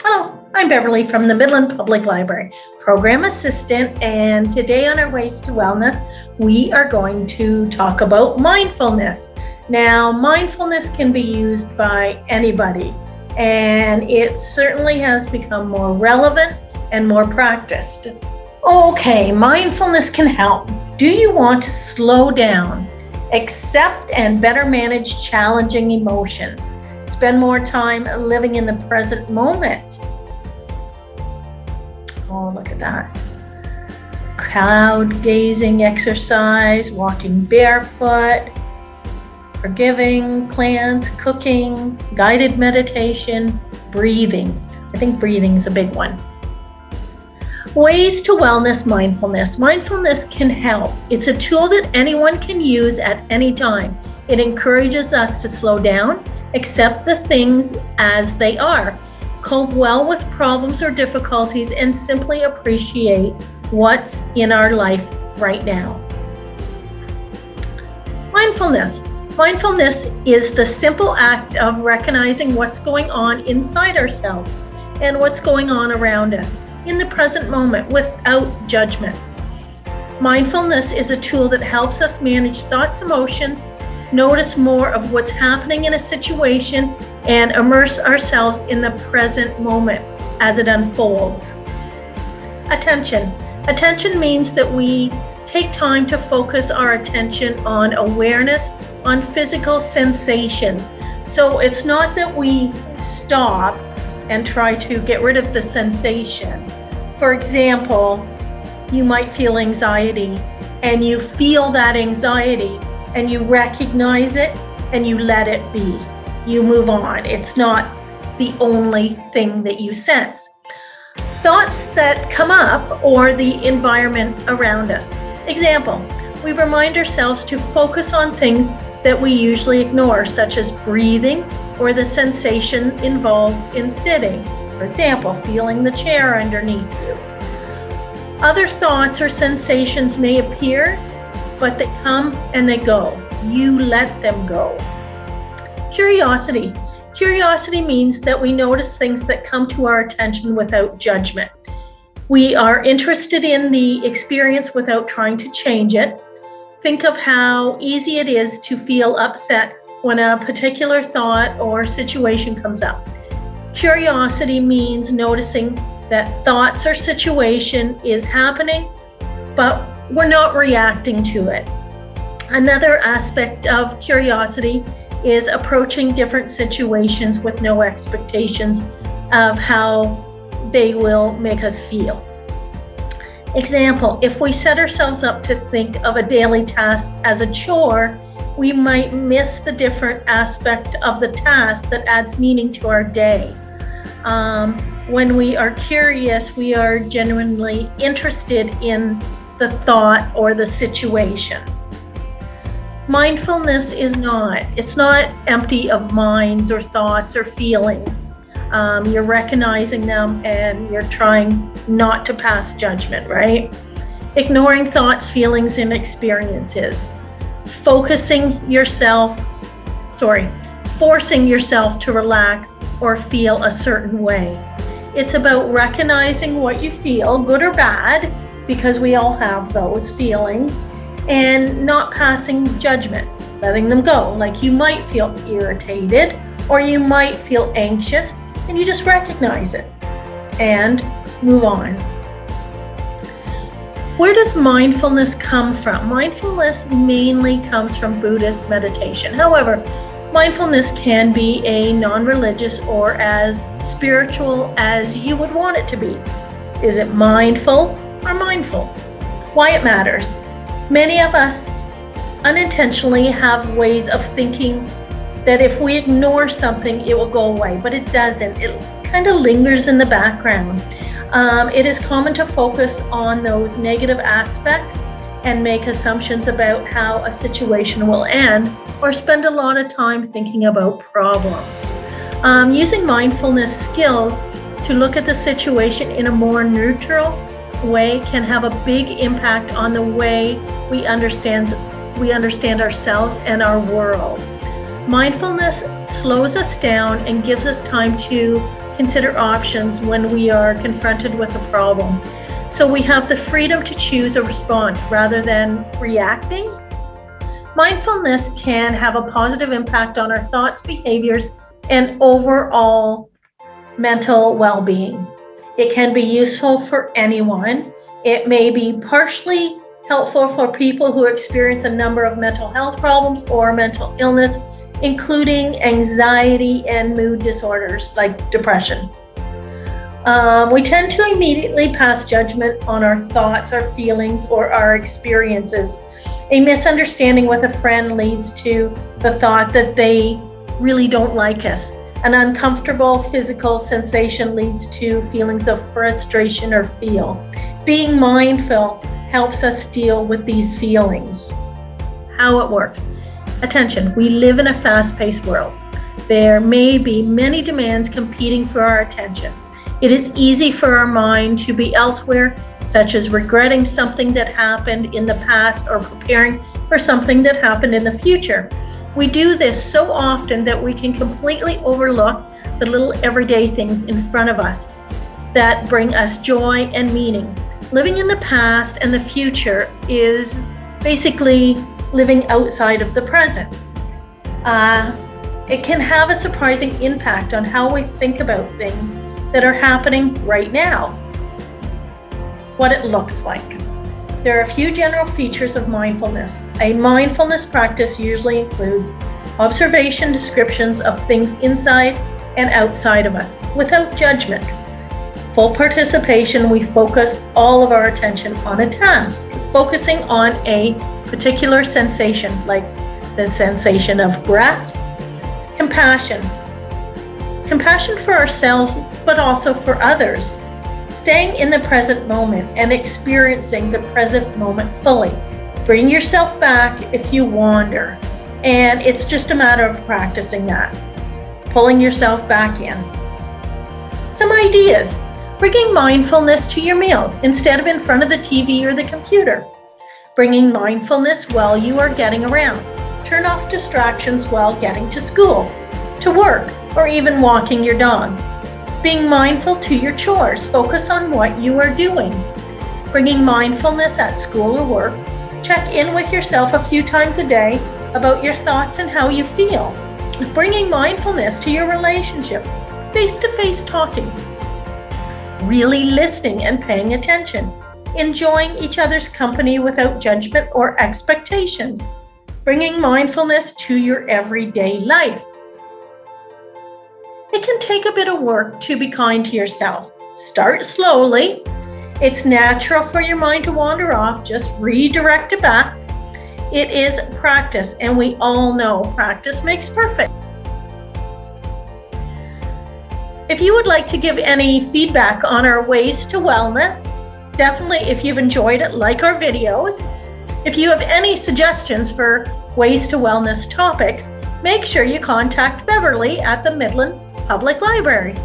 Hello, I'm Beverly from the Midland Public Library, Program Assistant, and today on our Ways to Wellness, we are going to talk about mindfulness. Now, mindfulness can be used by anybody, and it certainly has become more relevant and more practiced. Okay, mindfulness can help. Do you want to slow down, accept and better manage challenging emotions? Spend more time living in the present moment. Oh, look at that. Cloud gazing exercise, walking barefoot, forgiving, plants, cooking, guided meditation, breathing. I think breathing is a big one. Ways to wellness, mindfulness. Mindfulness can help. It's a tool that anyone can use at any time. It encourages us to slow down, accept the things as they are, cope well with problems or difficulties, and simply appreciate what's in our life right now. Mindfulness. Mindfulness is the simple act of recognizing what's going on inside ourselves and what's going on around us in the present moment without judgment. Mindfulness is a tool that helps us manage thoughts, emotions, notice more of what's happening in a situation, and immerse ourselves in the present moment as it unfolds. Attention. Attention means that we take time to focus our attention on awareness, on physical sensations. So it's not that we stop and try to get rid of the sensation. For example, you might feel anxiety and you feel that anxiety and you recognize it and you let it be. You move on. It's not the only thing that you sense. Thoughts that come up or the environment around us. Example, we remind ourselves to focus on things that we usually ignore, such as breathing or the sensation involved in sitting. For example, feeling the chair underneath you. Other thoughts or sensations may appear, but they come and they go. You let them go. Curiosity. Curiosity means that we notice things that come to our attention without judgment. We are interested in the experience without trying to change it. Think of how easy it is to feel upset when a particular thought or situation comes up. Curiosity means noticing that thoughts or situation is happening, but we're not reacting to it. Another aspect of curiosity is approaching different situations with no expectations of how they will make us feel. Example, if we set ourselves up to think of a daily task as a chore, we might miss the different aspect of the task that adds meaning to our day. When we are curious, we are genuinely interested in the thought or the situation. Mindfulness is not. It's not empty of minds or thoughts or feelings. You're recognizing them and you're trying not to pass judgment, right? Ignoring thoughts, feelings, and experiences. Forcing yourself to relax or feel a certain way. It's about recognizing what you feel, good or bad, because we all have those feelings, and not passing judgment, letting them go. Like you might feel irritated or you might feel anxious, and you just recognize it and move on. Where does mindfulness come from? Mindfulness mainly comes from Buddhist meditation. However, mindfulness can be a non-religious or as spiritual as you would want it to be. Is it mindful or mindful? Why it matters. Many of us unintentionally have ways of thinking that if we ignore something, it will go away, but it doesn't. It kind of lingers in the background. It is common to focus on those negative aspects and make assumptions about how a situation will end, or spend a lot of time thinking about problems. Using mindfulness skills to look at the situation in a more neutral way can have a big impact on the way we understand ourselves and our world. Mindfulness slows us down and gives us time to consider options when we are confronted with a problem. So we have the freedom to choose a response rather than reacting. Mindfulness can have a positive impact on our thoughts, behaviors, and overall mental well-being. It can be useful for anyone. It may be partially helpful for people who experience a number of mental health problems or mental illness, including anxiety and mood disorders like depression. We tend to immediately pass judgment on our thoughts, our feelings, or our experiences. A misunderstanding with a friend leads to the thought that they really don't like us. An uncomfortable physical sensation leads to feelings of frustration or fear. Being mindful helps us deal with these feelings. How it works. Attention, we live in a fast-paced world. There may be many demands competing for our attention. It is easy for our mind to be elsewhere, such as regretting something that happened in the past or preparing for something that happened in the future. We do this so often that we can completely overlook the little everyday things in front of us that bring us joy and meaning. Living in the past and the future is basically living outside of the present. It can have a surprising impact on how we think about things that are happening right now. What it looks like. There are a few general features of mindfulness. A mindfulness practice usually includes observation, descriptions of things inside and outside of us, without judgment. Full participation, we focus all of our attention on a task, focusing on a particular sensation, like the sensation of breath. Compassion. Compassion for ourselves, but also for others. Staying in the present moment and experiencing the present moment fully. Bring yourself back if you wander, and it's just a matter of practicing that. Pulling yourself back in. Some ideas. Bringing mindfulness to your meals instead of in front of the TV or the computer. Bringing mindfulness while you are getting around. Turn off distractions while getting to school, to work, or even walking your dog. Being mindful to your chores. Focus on what you are doing. Bringing mindfulness at school or work. Check in with yourself a few times a day about your thoughts and how you feel. Bringing mindfulness to your relationship. Face-to-face talking. Really listening and paying attention. Enjoying each other's company without judgment or expectations. Bringing mindfulness to your everyday life. It can take a bit of work to be kind to yourself. Start slowly. It's natural for your mind to wander off. Just redirect it back. It is practice, and we all know practice makes perfect. If you would like to give any feedback on our Ways to Wellness, definitely, if you've enjoyed it, like our videos. If you have any suggestions for Ways to Wellness topics, make sure you contact Beverly at the Midland Public Library.